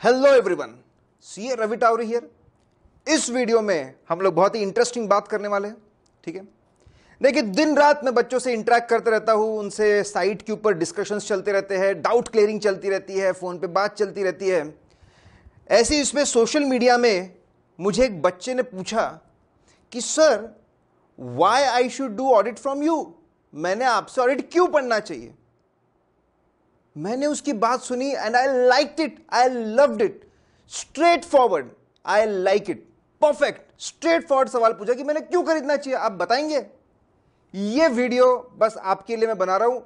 Hello everyone, CA Ravi Taori here. इस video में हम लोग बहुत ही इंटरेस्टिंग बात करने वाले हैं। ठीक है, देखिए दिन रात मैं बच्चों से इंटरेक्ट करते रहता हूं, उनसे साइट के ऊपर डिस्कशंस चलते रहते हैं, डाउट क्लियरिंग चलती रहती है, फोन पे बात चलती रहती है। ऐसे ही इसमें सोशल मीडिया में मुझे एक बच्चे ने पूछा कि sir why I should do audit from you, मैंने आपसे ऑडिट क्यों पढ़ना चाहिए। मैंने उसकी बात सुनी and I liked it, I loved it, straight forward, I like it, perfect straight forward सवाल पूछा कि मैंने क्यों खरीदना चाहिए, आप बताएंगे। ये वीडियो बस आपके लिए मैं बना रहा हूं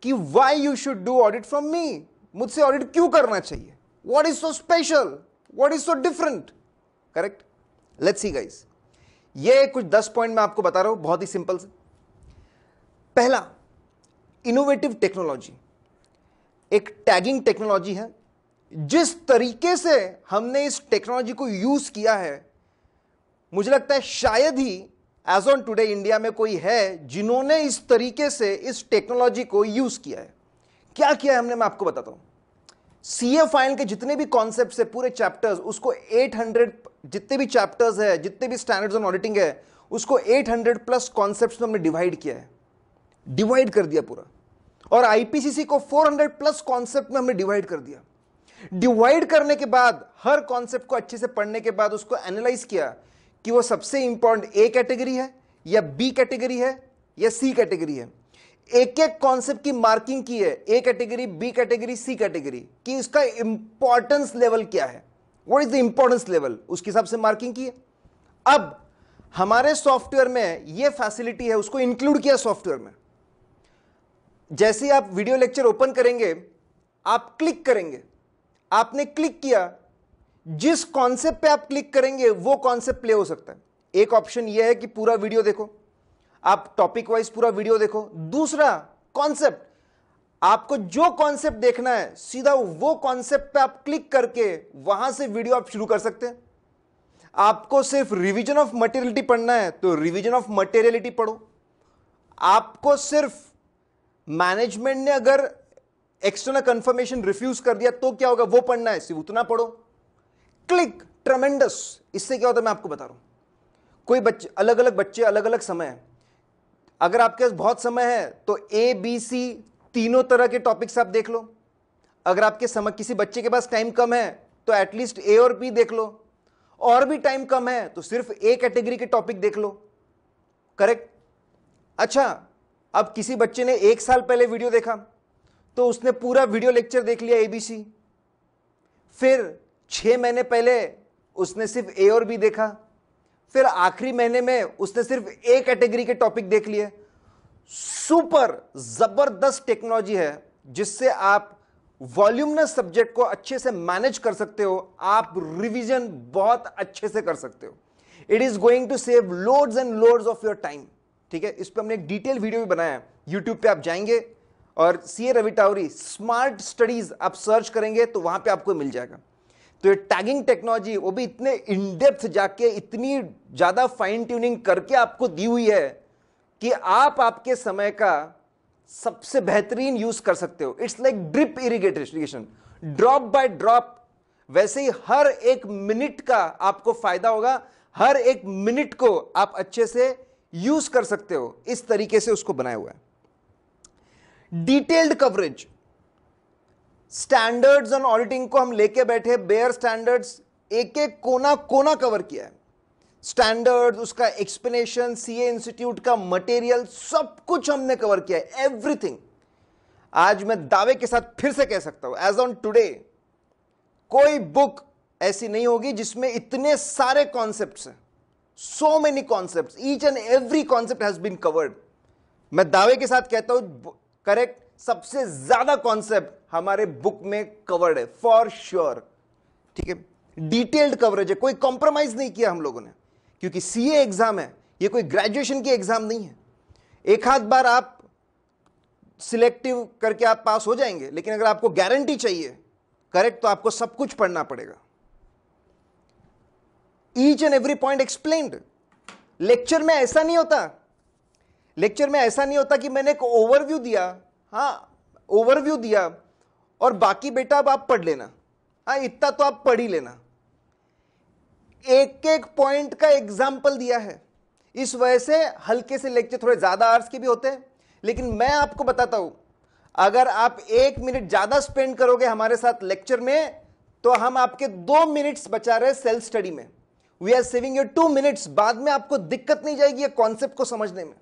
कि why you should do audit from me, मुझसे ऑडिट क्यों करना चाहिए, what is so special, what is so different. Correct, let's see guys. ये कुछ 10 पॉइंट मैं आपको बता रहा हूं, बहुत ही सिंपल से। पहला, इनोवेटिव टेक्नोलॉजी, एक टैगिंग टेक्नोलॉजी है। जिस तरीके से हमने इस टेक्नोलॉजी को यूज किया है, मुझे लगता है शायद ही एज ऑन टुडे इंडिया में कोई है जिन्होंने इस तरीके से इस टेक्नोलॉजी को यूज किया है। क्या किया है हमने, मैं आपको बताता हूं। सीए फाइल के जितने भी कॉन्सेप्ट्स है, पूरे चैप्टर्स, उसको 800, जितने भी चैप्टर्स है, जितने भी स्टैंडर्ड्स ऑन ऑडिटिंग है, उसको 800 प्लस कॉन्सेप्ट्स में हमने डिवाइड किया है, डिवाइड कर दिया पूरा। और आईपीसीसी को 400 प्लस कॉन्सेप्ट में हमने डिवाइड कर दिया। डिवाइड करने के बाद, हर कॉन्सेप्ट को अच्छे से पढ़ने के बाद उसको एनालाइज किया कि वो सबसे इंपॉर्टेंट ए कैटेगरी है या बी कैटेगरी है या सी कैटेगरी है। एक एक कॉन्सेप्ट की मार्किंग की है, A category, B category, C category, कि इसका इंपॉर्टेंस लेवल क्या है, what is the importance level, उसके हिसाब से मार्किंग की है। अब हमारे सॉफ्टवेयर में यह फैसिलिटी है, उसको इंक्लूड किया सॉफ्टवेयर में। जैसे ही आप वीडियो लेक्चर ओपन करेंगे, आप क्लिक करेंगे, आपने क्लिक किया, जिस कॉन्सेप्ट पे आप क्लिक करेंगे वो कॉन्सेप्ट प्ले हो सकता है। एक ऑप्शन यह है कि पूरा वीडियो देखो, आप टॉपिक वाइज पूरा वीडियो देखो। दूसरा कॉन्सेप्ट, आपको जो कॉन्सेप्ट देखना है सीधा वो कॉन्सेप्ट पे आप क्लिक करके वहां से वीडियो आप शुरू कर सकते हैं। आपको सिर्फ रिवीजन ऑफ मटेरियलिटी पढ़ना है तो रिवीजन ऑफ मटेरियलिटी पढ़ो। आपको सिर्फ मैनेजमेंट ने अगर एक्सटर्नल कंफर्मेशन रिफ्यूज कर दिया तो क्या होगा वो पढ़ना है, सिर्फ उतना पढ़ो। क्लिक, ट्रेमेंडस। इससे क्या होता है मैं आपको बता रहा हूं। कोई बच्चे, अलग अलग बच्चे, अलग अलग समय है। अगर आपके पास बहुत समय है तो ए बी सी तीनों तरह के टॉपिक्स आप देख लो। अगर आपके समय, किसी बच्चे के पास टाइम कम है तो एटलीस्ट ए और बी देख लो, और भी टाइम कम है तो सिर्फ ए कैटेगरी के टॉपिक देख लो। करेक्ट। अच्छा, अब किसी बच्चे ने 1 साल पहले वीडियो देखा तो उसने पूरा वीडियो लेक्चर देख लिया एबीसी। फिर 6 महीने पहले उसने सिर्फ ए और बी देखा। फिर आखिरी महीने में उसने सिर्फ ए कैटेगरी के टॉपिक देख लिए। सुपर जबरदस्त टेक्नोलॉजी है जिससे आप वॉल्यूमनस सब्जेक्ट को अच्छे से मैनेज कर सकते हो, आप रिवीजन बहुत अच्छे से कर सकते हो। It is going to save loads and loads of your time. ठीक है, इस पर हमने एक डिटेल वीडियो भी बनाया है, यूट्यूब पे आप जाएंगे और CA Ravi Taori smart studies आप सर्च करेंगे तो वहां पे आपको मिल जाएगा। तो ये टैगिंग टेक्नोलॉजी, वो भी इतने इन डेप्थ जाके, इतनी ज्यादा फाइन ट्यूनिंग करके आपको दी हुई है कि आप आपके समय का सबसे बेहतरीन यूज कर सकते हो। It's like drip irrigation, drop by drop. वैसे ही हर एक मिनट का आपको फायदा होगा, हर एक मिनट को आप अच्छे से यूज कर सकते हो। इस तरीके से उसको बनाया हुआ है। Detailed coverage, standards on auditing को हम लेके बैठे, बेयर स्टैंडर्ड्स, एक एक कोना कोना कवर किया है। स्टैंडर्ड्स, उसका एक्सप्लेनेशन, सीए इंस्टीट्यूट का मटेरियल, सब कुछ हमने कवर किया है, एवरीथिंग। आज मैं दावे के साथ फिर से कह सकता हूं, एज ऑन टुडे कोई बुक ऐसी नहीं होगी जिसमें इतने सारे कॉन्सेप्ट्स हैं। So many concepts, each and every concept has been covered. मैं दावे के साथ कहता हूं, करेक्ट, सबसे ज्यादा कॉन्सेप्ट हमारे बुक में कवर्ड है फॉर श्योर। ठीक है, डिटेल्ड कवरेज है, कोई कॉम्प्रोमाइज नहीं किया हम लोगों ने, क्योंकि सीए एग्जाम है, ये कोई ग्रेजुएशन की एग्जाम नहीं है। एक आध बार आप सिलेक्टिव करके आप पास हो जाएंगे, लेकिन अगर आपको गारंटी चाहिए, करेक्ट, तो आपको सब कुछ पढ़ना पड़ेगा। Each and every point explained. Lecture में ऐसा नहीं होता, लेक्चर में ऐसा नहीं होता कि मैंने एक ओवरव्यू दिया, हाँ ओवरव्यू दिया और बाकी बेटा अब आप पढ़ लेना, हाँ इतना तो आप पढ़ ही लेना। एक एक पॉइंट का एग्जाम्पल दिया है। इस वजह से हल्के से लेक्चर थोड़े ज्यादा आवर्स के भी होते हैं, लेकिन मैं आपको बताता हूं अगर आप 1 मिनट ज्यादा स्पेंड करोगे हमारे साथ लेक्चर में तो हम आपके 2 मिनट्स बचा रहे सेल्फ स्टडी में। We are saving your 2 minutes. बाद में आपको दिक्कत नहीं जाएगी ये कॉन्सेप्ट को समझने में।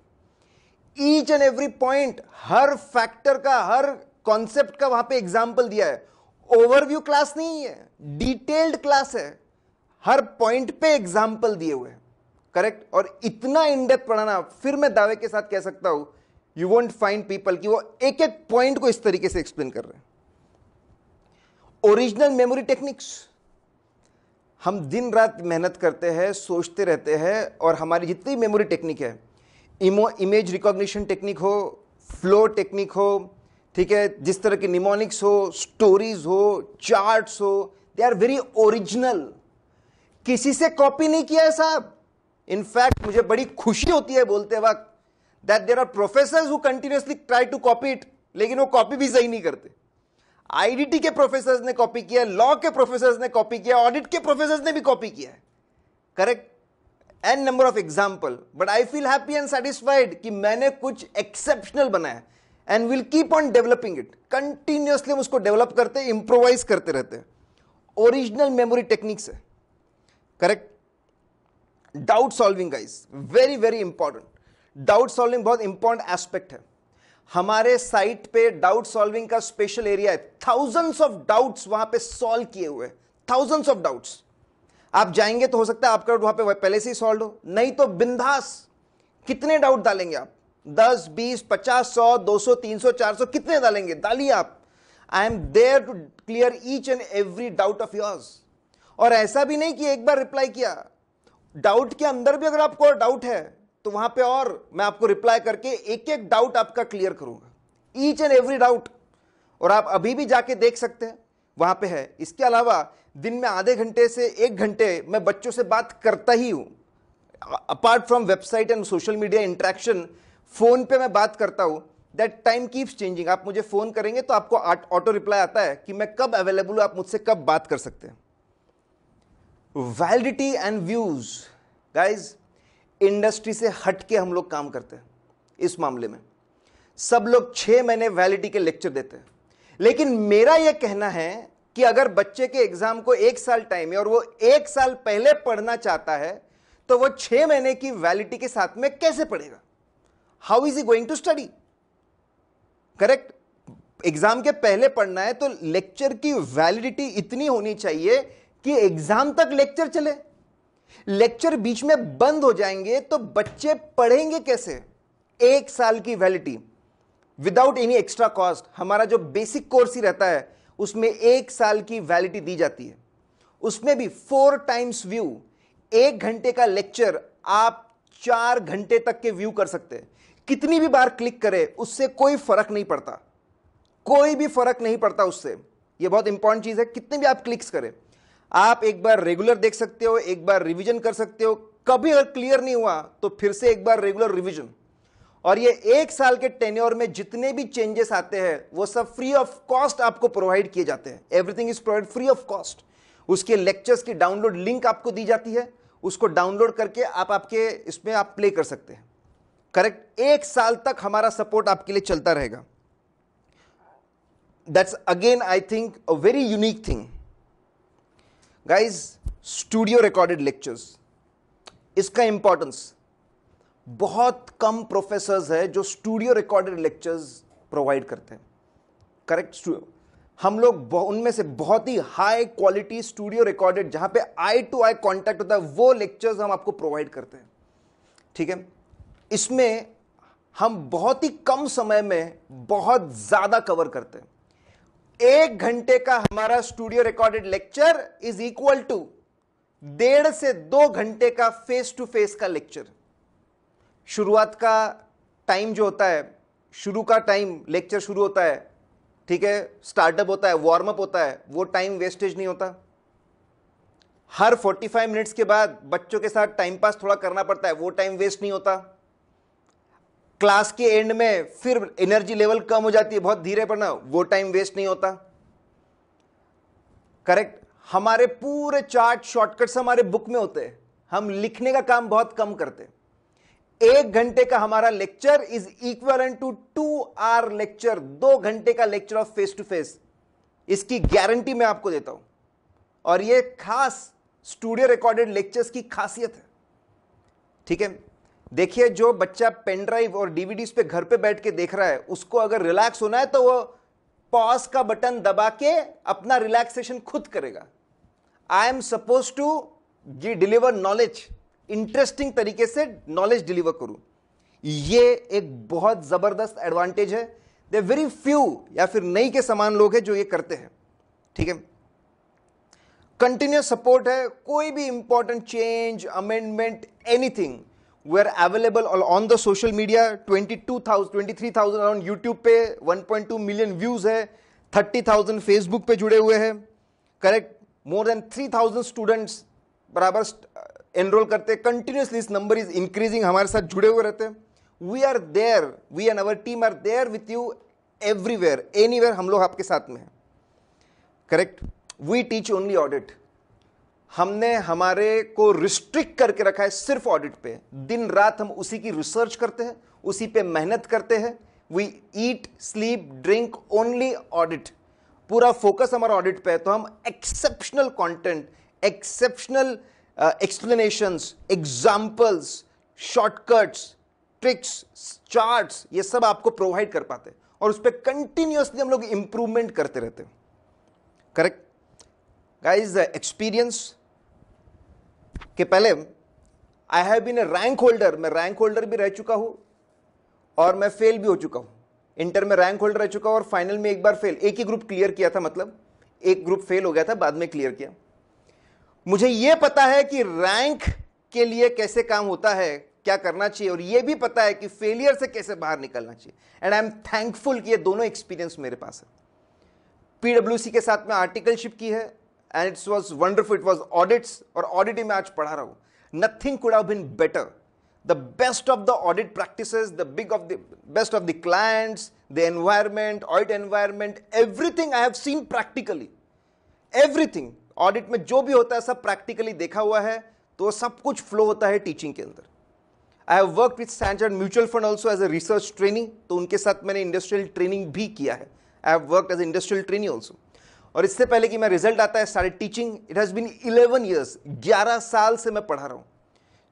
Each and every point, her factor का, हर कॉन्सेप्ट का वहां पे एग्जाम्पल दिया है। ओवरव्यू क्लास नहीं है, डिटेल्ड क्लास है, हर पॉइंट पे एग्जाम्पल दिए हुए हैं। करेक्ट। और इतना इन डेप्थ पढ़ाना, फिर मैं दावे के साथ कह सकता हूं यू वोंट फाइंड पीपल कि वो एक एक पॉइंट को इस तरीके से एक्सप्लेन कर रहे हैं। ओरिजिनल मेमोरी टेक्निक्स, हम दिन रात मेहनत करते हैं, सोचते रहते हैं, और हमारी जितनी मेमोरी टेक्निक है, इमेज रिकॉग्निशन टेक्निक हो, फ्लो टेक्निक हो, ठीक है, जिस तरह के निमोनिक्स हो, स्टोरीज हो, चार्ट्स हो, दे आर वेरी ओरिजिनल। किसी से कॉपी नहीं किया है साहब। इनफैक्ट मुझे बड़ी खुशी होती है बोलते वक्त that there are professors who continuously try to copy it, लेकिन वो कॉपी भी सही नहीं करते। आईडीटी के प्रोफेसर्स ने कॉपी किया, लॉ के प्रोफेसर्स ने कॉपी किया, ऑडिट के प्रोफेसर्स ने भी कॉपी किया है। Correct. An number of example, but I feel happy and satisfied कि मैंने कुछ एक्सेप्शनल बनाया and will keep on developing it. Continuously हम उसको डेवलप करते, इंप्रोवाइज करते रहते हैं। ओरिजिनल मेमोरी टेक्निक्स है। Correct. Doubt solving guys, very very important. Doubt solving बहुत इंपॉर्टेंट एस्पेक्ट है। हमारे साइट पे डाउट सॉल्विंग का स्पेशल एरिया है। थाउजेंड्स ऑफ डाउट्स वहां पे सॉल्व किए हुए, थाउजेंड्स ऑफ डाउट्स। आप जाएंगे तो हो सकता है आपका वहां पे पहले से ही सॉल्व हो, नहीं तो बिंदास कितने डाउट डालेंगे आप, 10, 20, 50, 100, 200, 300, 400, कितने डालेंगे, डालिए आप। I am there to clear each and every doubt of yours. और ऐसा भी नहीं कि एक बार रिप्लाई किया, डाउट के अंदर भी अगर आपको डाउट है तो वहां पे और मैं आपको रिप्लाई करके एक एक डाउट आपका क्लियर करूंगा, ईच एंड एवरी डाउट। और आप अभी भी जाके देख सकते हैं, वहां पे है। इसके अलावा दिन में आधे घंटे से 1 घंटे मैं बच्चों से बात करता ही हूं। Apart from website and social media interaction, phone पे मैं बात करता हूं। That time keeps changing. आप मुझे फोन करेंगे तो आपको ऑटो रिप्लाई आता है कि मैं कब अवेलेबल हूं, आप मुझसे कब बात कर सकते हैं। Validity and views guys, industry से हट के हम लोग काम करते हैं इस मामले में। सब लोग 6 महीने वैलिडिटी के लेक्चर देते हैं, लेकिन मेरा यह कहना है कि अगर बच्चे के एग्जाम को 1 साल टाइम है और वो 1 साल पहले पढ़ना चाहता है तो वो 6 महीने की वैलिडिटी के साथ में कैसे पढ़ेगा? How is he going to study? Correct. Exam के पहले पढ़ना है तो लेक्चर की वैलिडिटी इतनी होनी चाहिए कि एग्जाम तक लेक्चर चले। लेक्चर बीच में बंद हो जाएंगे तो बच्चे पढ़ेंगे कैसे? 1 साल की validity without any extra cost. हमारा जो बेसिक कोर्स ही रहता है उसमें 1 साल की वैलिडिटी दी जाती है। उसमें भी 4 टाइम्स व्यू। 1 घंटे का लेक्चर आप 4 घंटे तक के व्यू कर सकते हैं। कितनी भी बार क्लिक करें उससे कोई फर्क नहीं पड़ता, कोई भी फर्क नहीं पड़ता उससे। यह बहुत इंपॉर्टेंट चीज है। कितने भी आप क्लिक्स करें, आप एक बार रेगुलर देख सकते हो, एक बार रिवीजन कर सकते हो। कभी अगर क्लियर नहीं हुआ तो फिर से एक बार रेगुलर रिवीजन। और ये 1 साल के टेन्योर में जितने भी चेंजेस आते हैं वो सब फ्री ऑफ कॉस्ट आपको प्रोवाइड किए जाते हैं। Everything is provide free of cost. उसके लेक्चर्स की डाउनलोड लिंक आपको दी जाती है, उसको डाउनलोड करके आप आपके इसमें आप प्ले कर सकते हैं। करेक्ट। 1 साल तक हमारा सपोर्ट आपके लिए चलता रहेगा। That's again I think a very unique thing guys. Studio recorded lectures, इसका इंपॉर्टेंस, बहुत कम प्रोफेसर्स है जो स्टूडियो रिकॉर्डेड लेक्चर्स प्रोवाइड करते हैं। करेक्ट। हम लोग उनमें से बहुत ही हाई क्वालिटी स्टूडियो रिकॉर्डेड, जहां पे आई टू आई कांटेक्ट होता है, वो लेक्चर्स हम आपको प्रोवाइड करते हैं। ठीक है। इसमें हम बहुत ही कम समय में बहुत ज्यादा कवर करते हैं। 1 घंटे का हमारा studio recorded lecture is equal to 1.5 से 2 घंटे का फेस टू फेस का लेक्चर। शुरुआत का टाइम जो होता है, शुरू का टाइम लेक्चर शुरू होता है, ठीक है, स्टार्टअप होता है, वार्म अप होता है, वो टाइम वेस्टेज नहीं होता। हर 45 मिनट्स के बाद बच्चों के साथ टाइम पास थोड़ा करना पड़ता है, वो टाइम वेस्ट नहीं होता। क्लास के एंड में फिर एनर्जी लेवल कम हो जाती है, बहुत धीरे पढ़ना, वो टाइम वेस्ट नहीं होता। करेक्ट। हमारे पूरे चार्ट शॉर्टकट्स हमारे बुक में होते हैं, हम लिखने का काम बहुत कम करते हैं। 1 घंटे का हमारा lecture is equivalent to 2 hour lecture, 2 घंटे का lecture of face to face, इसकी गारंटी मैं आपको देता हूं। और ये खास स्टूडियो रिकॉर्डेड लेक्चर्स की खासियत है, ठीक है। देखिए, जो बच्चा पेन ड्राइव और डीवीडीज पे घर पे बैठ के देख रहा है, उसको अगर रिलैक्स होना है तो वो पॉज का बटन दबा के अपना रिलैक्सेशन खुद करेगा। I am suppose to deliver knowledge, interesting तरीके से नॉलेज डिलीवर करूं। ये एक बहुत जबरदस्त एडवांटेज है। दे वेरी फ्यू या फिर नहीं के समान लोग हैं जो ये करते हैं, ठीक है। कंटिन्यूस सपोर्ट है, कोई भी important change, amendment, anything, we are available on the social media. 23,000 around YouTube पे, 1.2 मिलियन व्यूज है, 30,000 फेसबुक पे जुड़े हुए हैं, करेक्ट। मोर देन 3,000 स्टूडेंट्स बराबर एनरोल करते हैं कंटिन्यूसली, इस नंबर इज इंक्रीजिंग, हमारे साथ जुड़े हुए रहते हैं। We are there, we and our team are there with you everywhere, anywhere, हम लोग आपके साथ में हैं, correct. We teach only audit. हमने हमारे को रिस्ट्रिक्ट करके रखा है सिर्फ ऑडिट पे। दिन रात हम उसी की रिसर्च करते हैं, उसी पे मेहनत करते हैं। We eat sleep drink only audit, पूरा फोकस हमारा ऑडिट पे है। तो हम exceptional content, exceptional explanations, examples, shortcuts, tricks, charts, ये सब आपको प्रोवाइड कर पाते हैं और उस पर कंटिन्यूअसली हम लोग इंप्रूवमेंट करते रहते हैं, करेक्ट। गाइज, एक्सपीरियंस के पहले I have been a rank holder, मैं रैंक होल्डर भी रह चुका हूं और मैं फेल भी हो चुका हूं। इंटर में रैंक होल्डर रह चुका हूं और फाइनल में एक बार फेल, एक ही ग्रुप क्लियर किया था, मतलब एक ग्रुप फेल हो गया था, बाद में क्लियर किया। मुझे यह पता है कि रैंक के लिए कैसे काम होता है, क्या करना चाहिए, और यह भी पता है कि फेलियर से कैसे बाहर निकलना चाहिए। एंड आई एम थैंकफुल कि ये दोनों एक्सपीरियंस मेरे पास है। पीडब्ल्यूसी के साथ में आर्टिकलशिप की है and it's was wonderful, it was audits, और ऑडिट ही मैं आज पढ़ा रहा हूं। Nothing could have been better. The best of the audit practices, the best of the clients, the environment, audit environment, everything I have seen practically. Everything audit में जो भी होता है सब प्रैक्टिकली देखा हुआ है, तो सब कुछ फ्लो होता है टीचिंग के अंदर। I have worked with standard mutual fund also as a research training, तो उनके साथ मैंने इंडस्ट्रियल ट्रेनिंग भी किया है। I have worked as industrial training also. और इससे पहले कि मैं रिजल्ट आता है started teaching, it has been 11 years, 11 साल से मैं पढ़ा रहा हूं।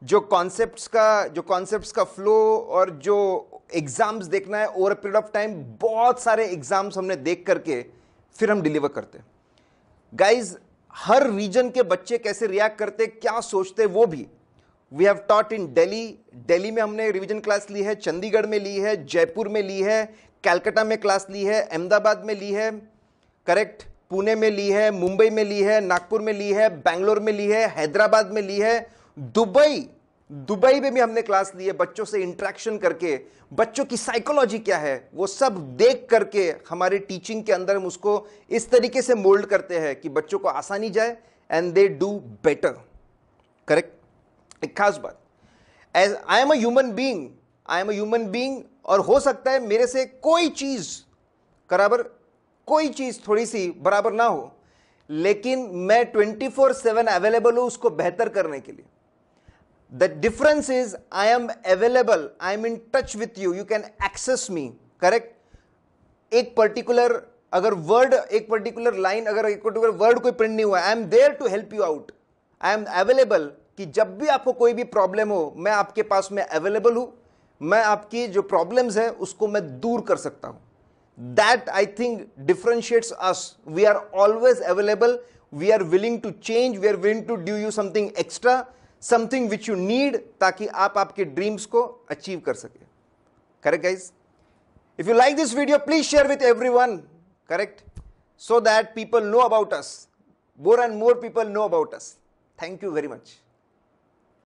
जो कॉन्सेप्ट्स का फ्लो और जो एग्जाम्स देखना है over a period of time, बहुत सारे एग्जाम्स हमने देख करके फिर हम डिलीवर करते हैं। गाइज, हर रीजन के बच्चे कैसे रिएक्ट करते, क्या सोचते, वो भी we have taught in Delhi में हमने रिवीजन क्लास ली है, चंडीगढ़ में ली है, जयपुर में ली है, कलकत्ता में क्लास ली है, अहमदाबाद में ली है, करेक्ट, पुणे में ली है, मुंबई में ली है, नागपुर में ली है, बैंगलोर में ली है, हैदराबाद में ली है, दुबई में भी हमने क्लास ली है। बच्चों से इंटरेक्शन करके, बच्चों की साइकोलॉजी क्या है वो सब देख करके हमारे टीचिंग के अंदर हम उसको इस तरीके से मोल्ड करते हैं कि बच्चों को आसानी जाए and they do better, correct. एक खास बात, as I am a human being, और हो सकता है मेरे से कोई चीज थोड़ी सी बराबर ना हो, लेकिन मैं 24/7 अवेलेबल हूं उसको बेहतर करने के लिए। The difference is I am available, I am in touch with you, you can access me, correct. एक पर्टिकुलर लाइन, अगर एक पर्टिकुलर वर्ड कोई प्रिंट नहीं हुआ, I am there to help you out. I am available, कि जब भी आपको कोई भी प्रॉब्लम हो, मैं आपके पास में अवेलेबल हूं, मैं आपकी जो प्रॉब्लम्स है उसको मैं दूर कर सकता हूं। That I think differentiates us. We are always available. We are willing to change. We are willing to do you something extra, something which you need, ताकि आप आपके ड्रीम्स को अचीव कर सके। Correct, guys? If you like this video, please share with everyone. Correct? So that people know about us. More and more people know about us. Thank you very much.